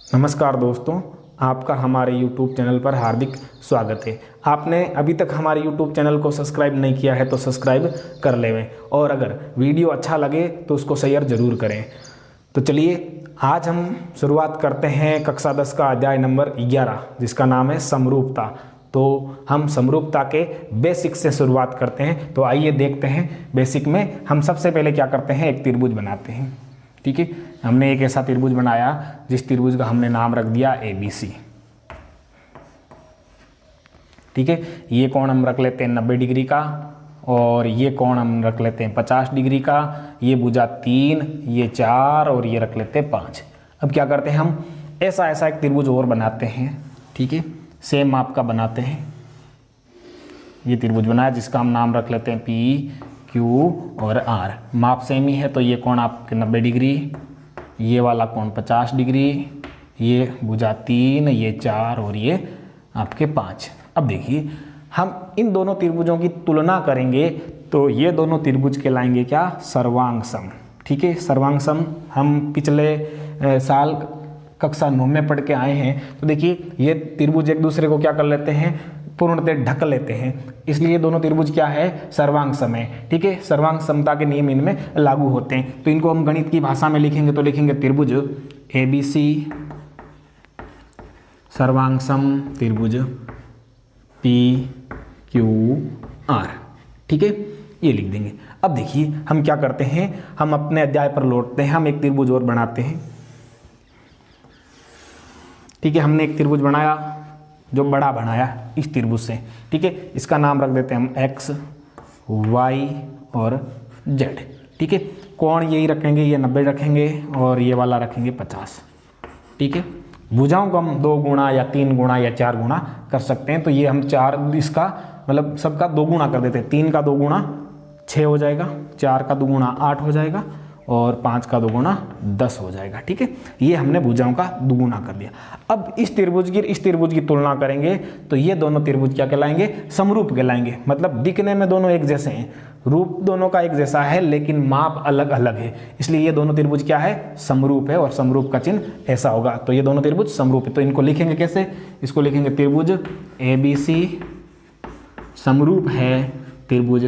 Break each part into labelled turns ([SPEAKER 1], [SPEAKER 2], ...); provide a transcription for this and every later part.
[SPEAKER 1] नमस्कार दोस्तों, आपका हमारे YouTube चैनल पर हार्दिक स्वागत है। आपने अभी तक हमारे YouTube चैनल को सब्सक्राइब नहीं किया है तो सब्सक्राइब कर लेवें और अगर वीडियो अच्छा लगे तो उसको शेयर ज़रूर करें। तो चलिए आज हम शुरुआत करते हैं कक्षा 10 का अध्याय नंबर 11 जिसका नाम है समरूपता। तो हम समरूपता के बेसिक से शुरुआत करते हैं। तो आइए देखते हैं। बेसिक में हम सबसे पहले क्या करते हैं, एक त्रिभुज बनाते हैं। ठीक है, हमने एक ऐसा त्रिभुज बनाया जिस त्रिभुज का हमने नाम रख दिया ABC। ठीक है, ये कोण हम रख लेते हैं 90 डिग्री का और ये कोण हम रख लेते हैं 50 डिग्री का। ये भुजा 3, ये 4 और ये रख लेते हैं 5। अब क्या करते हैं, हम ऐसा एक त्रिभुज और बनाते हैं। ठीक है, सेम माप का बनाते हैं। ये त्रिभुज बनाया जिसका हम नाम रख लेते हैं P, Q और R। माप सेम ही है तो ये कोण आपके 90 डिग्री, ये वाला कोण 50 डिग्री, ये भुजा 3, ये 4 और ये आपके 5। अब देखिए हम इन दोनों त्रिभुजों की तुलना करेंगे तो ये दोनों त्रिभुज कहलाएंगे क्या, सर्वांग सम। ठीक है, सर्वांग सम हम पिछले साल कक्षा 9 में पढ़ के आए हैं। तो देखिए ये त्रिभुज एक दूसरे को क्या कर लेते हैं, पूर्णतः ढक लेते हैं, इसलिए दोनों त्रिभुज क्या है, सर्वांग सम है। ठीक है, सर्वांग समता के नियम इनमें लागू होते हैं। तो इनको हम गणित की भाषा में लिखेंगे तो लिखेंगे त्रिभुज ABC सर्वांग सम त्रिभुज PQR। ठीक है, ये लिख देंगे। अब देखिए हम क्या करते हैं, हम अपने अध्याय पर लौटते हैं। हम एक त्रिभुज और बनाते हैं। ठीक है, हमने एक त्रिभुज बनाया जो बड़ा बनाया इस त्रिभुज से। ठीक है, इसका नाम रख देते हैं हम X, Y और Z। ठीक है, कोण यही रखेंगे, ये 90 रखेंगे और ये वाला रखेंगे 50। ठीक है, भुजाओं को हम 2 गुणा या 3 गुणा या 4 गुणा कर सकते हैं। तो ये हम 4 इसका मतलब सबका 2 गुणा कर देते हैं। 3 का 2 गुणा 6 हो जाएगा, 4 का 2 गुणा 8 हो जाएगा और 5 का 2 गुणा 10 हो जाएगा। ठीक है, ये हमने भुजाओं का दुगुना कर दिया। अब इस त्रिभुज की तुलना करेंगे तो ये दोनों त्रिभुज क्या कहलाएंगे, समरूप कहलाएंगे। मतलब दिखने में दोनों एक जैसे हैं, रूप दोनों का एक जैसा है लेकिन माप अलग अलग है, इसलिए ये दोनों त्रिभुज क्या है, समरूप है। और समरूप का चिन्ह ऐसा होगा। तो ये दोनों त्रिभुज समरूप है। तो इनको लिखेंगे कैसे, इसको लिखेंगे त्रिभुज ABC समरूप है त्रिभुज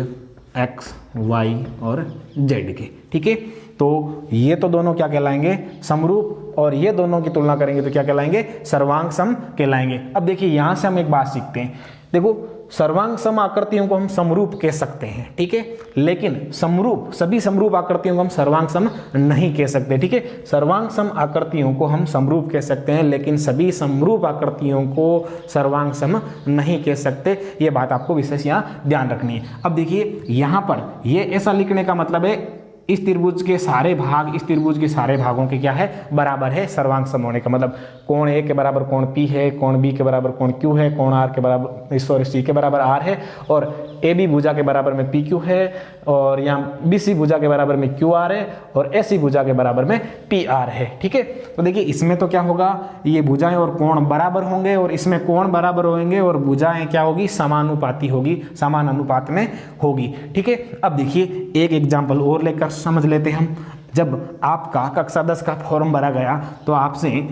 [SPEAKER 1] X, Y और Z के। ठीक है, तो ये तो दोनों क्या कहलाएंगे, समरूप, और ये दोनों की तुलना करेंगे तो क्या कहलाएंगे, सर्वांग सम कहलाएंगे। अब देखिए यहां से हम एक बात सीखते हैं। देखो सर्वांग सम आकृतियों को हम समरूप कह सकते हैं। ठीक है, लेकिन समरूप सभी समरूप आकृतियों को हम सर्वांग सम नहीं कह सकते। ठीक है, सर्वांग सम आकृतियों को हम समरूप कह सकते हैं लेकिन सभी समरूप आकृतियों को सर्वांग सम नहीं कह सकते। ये बात आपको विशेष यहाँ ध्यान रखनी है। अब देखिए यहाँ पर ये ऐसा लिखने का मतलब है इस त्रिभुज के सारे भाग इस त्रिभुज के सारे भागों के क्या है, बराबर है। सर्वांग सम होने का मतलब कोण A के बराबर कोण P है, कोण B के बराबर कोण Q है, कोण R के बराबर C के बराबर R है और AB भुजा के बराबर में PQ है और यहाँ BC भुजा के बराबर में QR है और AC भुजा के बराबर में PR है। ठीक है, तो देखिए इसमें तो क्या होगा, ये भुजाएं और कोण बराबर होंगे और इसमें कोण बराबर होंगे और भुजाएं क्या होगी, समानुपाती होगी, समान अनुपात में होगी। ठीक है, अब देखिए एक एग्जाम्पल और लेकर समझ लेते हैं हम। जब आपका कक्षा 10 का फॉर्म भरा गया तो आपसे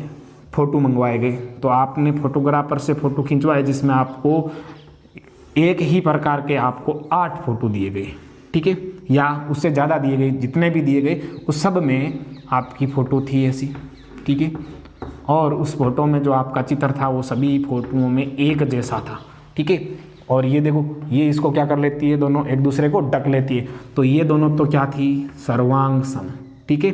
[SPEAKER 1] फोटो मंगवाए गए, तो आपने फोटोग्राफर से फोटो खिंचवाए जिसमें आपको एक ही प्रकार के आपको 8 फोटो दिए गए। ठीक है, या उससे ज़्यादा दिए गए, जितने भी दिए गए उस सब में आपकी फ़ोटो थी ऐसी। ठीक है, और उस फोटो में जो आपका चित्र था वो सभी फोटोओं में एक जैसा था। ठीक है, और ये देखो ये इसको क्या कर लेती है, दोनों एक दूसरे को ढक लेती है। तो ये दोनों तो क्या थी, सर्वांग सम। ठीक है,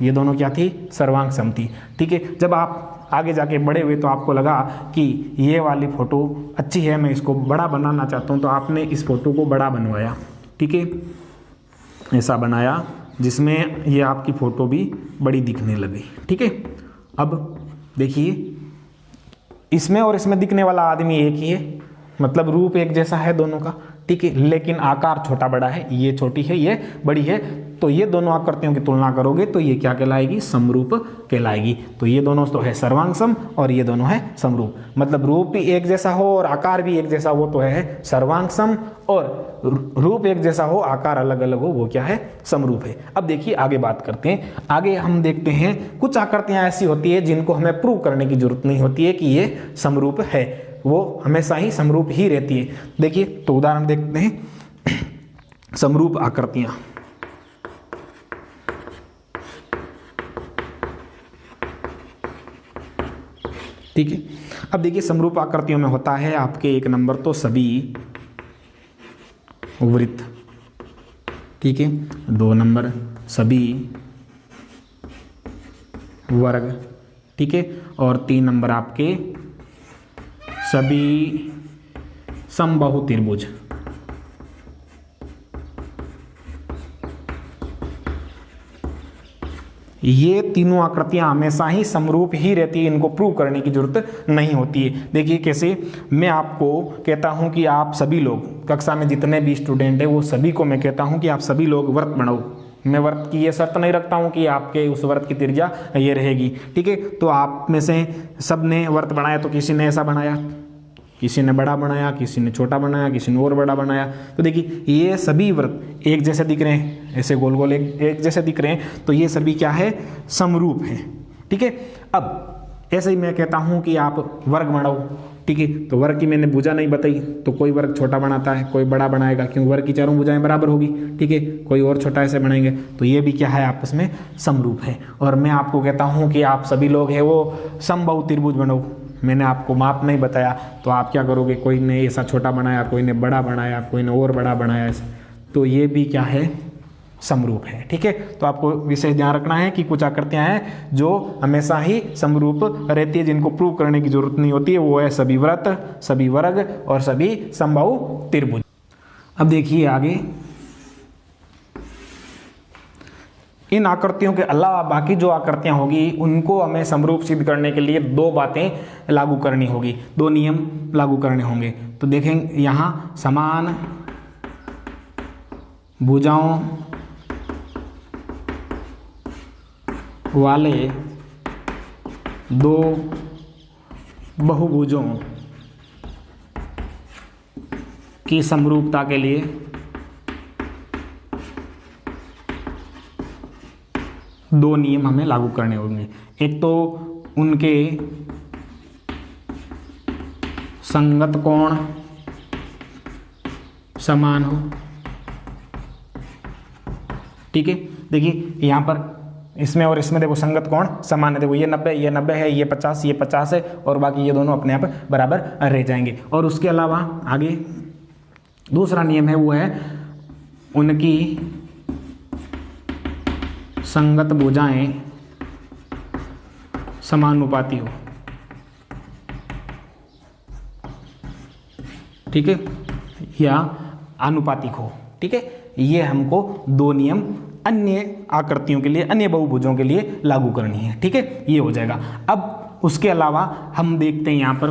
[SPEAKER 1] ये दोनों क्या थी, सर्वांग सम थी। ठीक है, जब आप आगे जाके बड़े हुए तो आपको लगा कि ये वाली फ़ोटो अच्छी है, मैं इसको बड़ा बनाना चाहता हूँ, तो आपने इस फोटो को बड़ा बनवाया। ठीक है, ऐसा बनाया जिसमें ये आपकी फ़ोटो भी बड़ी दिखने लगी। ठीक है, अब देखिए इसमें और इसमें दिखने वाला आदमी एक ही है, मतलब रूप एक जैसा है दोनों का। ठीक है, लेकिन आकार छोटा बड़ा है, ये छोटी है ये बड़ी है। तो ये दोनों आकृतियों की तुलना करोगे तो ये क्या कहलाएगी, समरूप कहलाएगी। तो ये दोनों तो है सर्वांग सम और ये दोनों है समरूप, मतलब रूप भी एक जैसा हो और आकार भी एक जैसा हो तो है सर्वांग सम, और रूप एक जैसा हो आकार अलग अलग हो वो क्या है, समरूप है। अब देखिए आगे बात करते हैं। आगे हम देखते हैं कुछ आकृतियां ऐसी होती है जिनको हमें प्रूव करने की जरूरत नहीं होती है कि ये समरूप है, वो हमेशा ही समरूप ही रहती है। देखिए तो उदाहरण देखते हैं समरूप आकृतियां। ठीक है, अब देखिए समरूप आकृतियों में होता है आपके एक नंबर तो सभी वृत्त, ठीक है, 2 नंबर सभी वर्ग, ठीक है, और 3 नंबर आपके सभी समबाहु त्रिभुज। ये तीनों आकृतियां हमेशा ही समरूप ही रहती है, इनको प्रूव करने की जरूरत नहीं होती है। देखिए कैसे, मैं आपको कहता हूं कि आप सभी लोग कक्षा में जितने भी स्टूडेंट हैं वो सभी को मैं कहता हूं कि आप सभी लोग वृत्त बनाओ। मैं वृत्त की ये शर्त नहीं रखता हूं कि आपके उस वृत्त की त्रिज्या ये रहेगी, ठीक है। तो आप में से सब ने वृत्त बनाया तो किसी ने ऐसा बनाया, किसी ने बड़ा बनाया, किसी ने छोटा बनाया, किसी ने और बड़ा बनाया। तो देखिए ये सभी वृत्त एक जैसे दिख रहे हैं, ऐसे गोल गोल एक जैसे दिख रहे हैं, तो ये सभी क्या है, समरूप हैं, ठीक है। अब ऐसे ही मैं कहता हूं कि आप वर्ग बनाओ, ठीक है, तो वर्ग की मैंने भुजा नहीं बताई, तो कोई वर्ग छोटा बनाता है, कोई बड़ा बनाएगा, क्योंकि वर्ग की चारों भुजाएं बराबर होगी, ठीक है। कोई और छोटा ऐसे बनाएंगे, तो ये भी क्या है, आपस में समरूप है। और मैं आपको कहता हूं कि आप सभी लोग हैं वो समबाहु त्रिभुज बनाओ। मैंने आपको माप नहीं बताया, तो आप क्या करोगे, कोई ने ऐसा छोटा बनाया, कोई ने बड़ा बनाया, कोई ने और बड़ा बनाया, तो ये भी क्या है, समरूप है, ठीक है। तो आपको विशेष ध्यान रखना है कि कुछ आकृतियां हैं जो हमेशा ही समरूप रहती है, जिनको प्रूव करने की जरूरत नहीं होती है, वो है सभी वृत्त, सभी वर्ग और सभी समबाहु त्रिभुज। अब देखिए आगे, इन आकृतियों के अलावा बाकी जो आकृतियां होगी उनको हमें समरूप सिद्ध करने के लिए 2 बातें लागू करनी होगी, 2 नियम लागू करने होंगे। तो देखेंगे यहाँ समान भुजाओं वाले 2 बहुभुजों की समरूपता के लिए दो नियम हमें लागू करने होंगे। एक तो उनके संगत कोण समान हो, ठीक है। देखिए यहाँ पर इसमें और इसमें देखो संगत कोण समान है, देखो ये 90 है, ये 50 है, और बाकी ये दोनों अपने आप बराबर रह जाएंगे। और उसके अलावा आगे दूसरा नियम है, वो है उनकी संगत भुजाएं समानुपाती हो, ठीक है, या आनुपातिक हो, ठीक है। ये हमको 2 नियम अन्य आकृतियों के लिए, अन्य बहुभुजों के लिए लागू करनी है, ठीक है, ये हो जाएगा। अब उसके अलावा हम देखते हैं यहाँ पर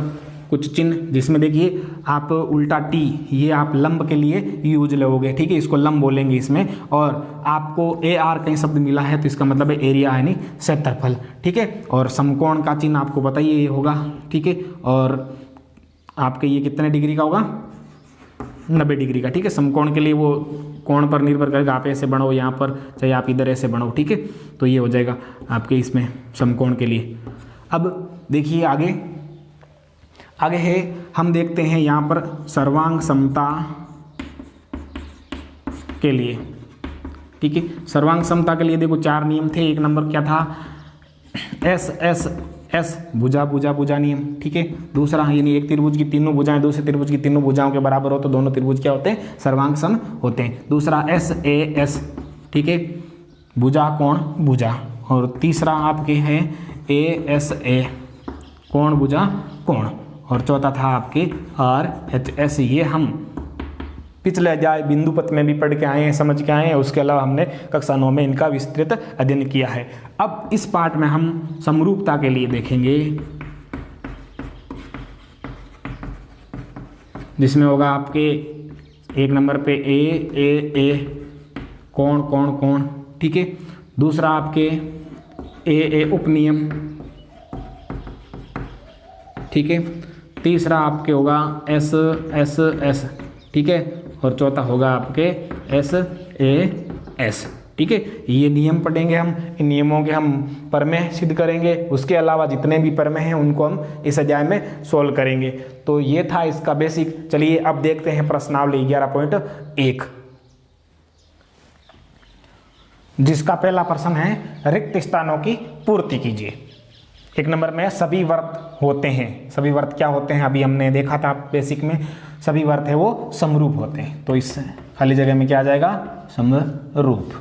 [SPEAKER 1] कुछ चिन्ह, जिसमें देखिए आप उल्टा टी, ये आप लंब के लिए यूज लोगे, ठीक है, इसको लंब बोलेंगे इसमें। और आपको AR कहीं शब्द मिला है तो इसका मतलब है एरिया, यानी क्षेत्रफल, ठीक है। और समकोण का चिन्ह आपको बताइए ये होगा, ठीक है। और आपके ये कितने डिग्री का होगा, 90 डिग्री का, ठीक है। समकोण के लिए वो कोण पर निर्भर करेगा, आप ऐसे बढ़ो यहाँ पर, चाहे आप इधर ऐसे बढ़ो, ठीक है। तो ये हो जाएगा आपके इसमें समकोण के लिए। अब देखिए आगे है, हम देखते हैं यहाँ पर सर्वांग समता के लिए, ठीक है। सर्वांग समता के लिए देखो 4 नियम थे। एक नंबर क्या था, एस भुजा नियम, ठीक है। दूसरा यानी एक त्रिभुज की तीनों भुजाएं दूसरे त्रिभुज की तीनों भुजाओं के बराबर हो तो दोनों त्रिभुज क्या होते हैं, सर्वांग सम होते हैं। दूसरा SAS, ठीक है, भुजा कोण भुजा। और तीसरा आपके हैं ASA, कोण भुजा कोण। और चौथा था आपके RHS, ये हम पिछले अध्याय बिंदु पथ में भी पढ़ के आए हैं, समझ के आए हैं। उसके अलावा हमने कक्षा 9 में इनका विस्तृत अध्ययन किया है। अब इस पाठ में हम समरूपता के लिए देखेंगे, जिसमें होगा आपके 1 नंबर पे A कोण कोण कोण, ठीक है। दूसरा आपके ए उपनियम, ठीक है। तीसरा आपके होगा एस एस एस, ठीक है। और चौथा होगा आपके एस ए एस, ठीक है। ये नियम पढ़ेंगे हम, इन नियमों के हम प्रमेय सिद्ध करेंगे। उसके अलावा जितने भी प्रमेय हैं उनको हम इस अध्याय में सोल्व करेंगे। तो ये था इसका बेसिक। चलिए अब देखते हैं प्रश्नावली 11.1, जिसका पहला प्रश्न है रिक्त स्थानों की पूर्ति कीजिए। एक नंबर में सभी वर्त होते हैं। सभी वर्त क्या होते हैं, अभी हमने देखा था बेसिक में। सभी वर्त है वो समरूप होते हैं, तो इस खाली जगह में क्या आ जाएगा, समरूप।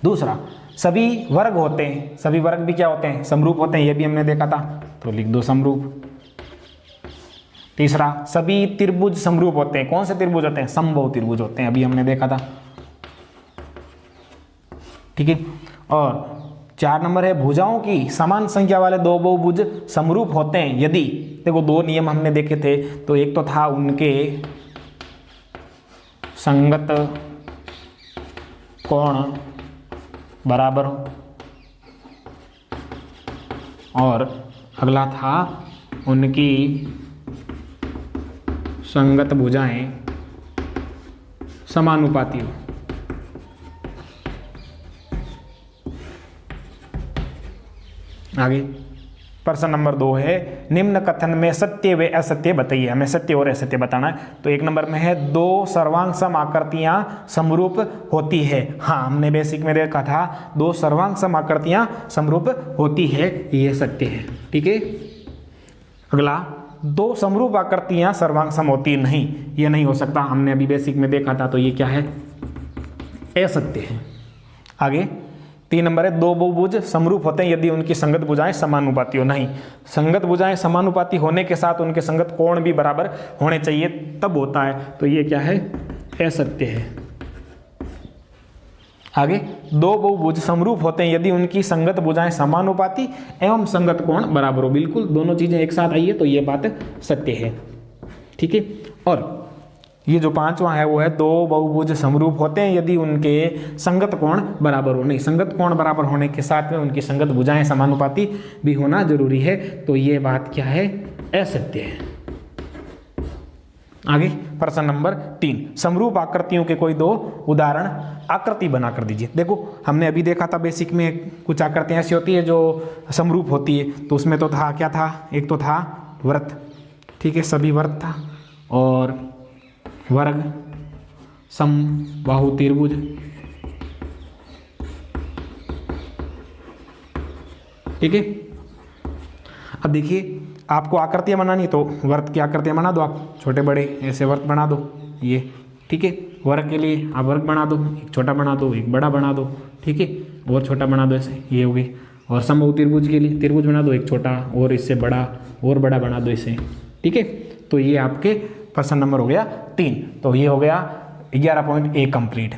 [SPEAKER 1] दूसरा सभी वर्ग होते हैं। सभी वर्ग भी क्या होते हैं, समरूप होते हैं, ये भी हमने देखा था, तो लिख दो समरूप। तीसरा सभी त्रिभुज समरूप होते हैं। कौन से त्रिभुज होते हैं, समबाहु त्रिभुज होते हैं, अभी हमने देखा था, ठीक है। और 4 नंबर है भुजाओं की समान संख्या वाले दो बहुभुज समरूप होते हैं यदि, देखो 2 नियम हमने देखे थे, तो एक तो था उनके संगत कोण बराबर हो, और अगला था उनकी संगत भुजाएं समानुपाती हो। आगे प्रश्न नंबर 2 है निम्न कथन में सत्य व असत्य बताइए। हमें सत्य और असत्य बताना है। तो 1 नंबर में है 2 सर्वांग सम आकृतियां समरूप होती है। हाँ, हमने बेसिक में देखा था 2 सर्वांग सम आकृतियां समरूप होती है, ये सत्य है, ठीक है। अगला 2 समरूप आकृतियां सर्वांग सम होती नहीं, ये नहीं हो सकता, हमने अभी बेसिक में देखा था, तो ये क्या है, असत्य है। आगे 3 नंबर है 2 बहुभुज समरूप होते हैं यदि उनकी संगत भुजाएं समानुपाती हो। नहीं, संगत भुजाएं समानुपाती होने के साथ उनके संगत कोण भी बराबर होने चाहिए, तब होता है, तो ये क्या है, असत्य है। आगे 2 बहुभुज समरूप होते हैं यदि उनकी संगत भुजाएं समानुपाती एवं संगत कोण बराबर हो। बिल्कुल दोनों चीजें एक साथ आई है, तो ये बात सत्य है, ठीक है। और ये जो 5वां है वो है 2 बहुभुज समरूप होते हैं यदि उनके संगत कोण बराबर हो। नहीं, संगत कोण बराबर होने के साथ में उनकी संगत भुजाएं समानुपाती भी होना जरूरी है, तो ये बात क्या है, असत्य है। आगे प्रश्न नंबर 3 समरूप आकृतियों के कोई 2 उदाहरण आकृति बना कर दीजिए। देखो हमने अभी देखा था बेसिक में कुछ आकृतियां ऐसी होती है जो समरूप होती है, तो उसमें तो था क्या था, एक तो था वृत्त, ठीक है, सभी वृत्त था, और वर्ग, समबाहु त्रिभुज, ठीक है। अब देखिए आपको आकृतियां बनानी, तो वर्त की आकृतियां बना दो आप, छोटे बड़े ऐसे वर्त बना दो, ये ठीक है। वर्ग के लिए आप वर्ग बना दो, एक छोटा बना दो, एक बड़ा बना दो, ठीक है, और छोटा बना दो, ऐसे ये हो गई। और समबाहु त्रिभुज के लिए त्रिभुज बना दो, एक छोटा और इससे बड़ा और बड़ा बना दो इसे, ठीक है। तो ये आपके प्रश्न नंबर हो गया 3। तो ये हो गया 11.1 कंप्लीट।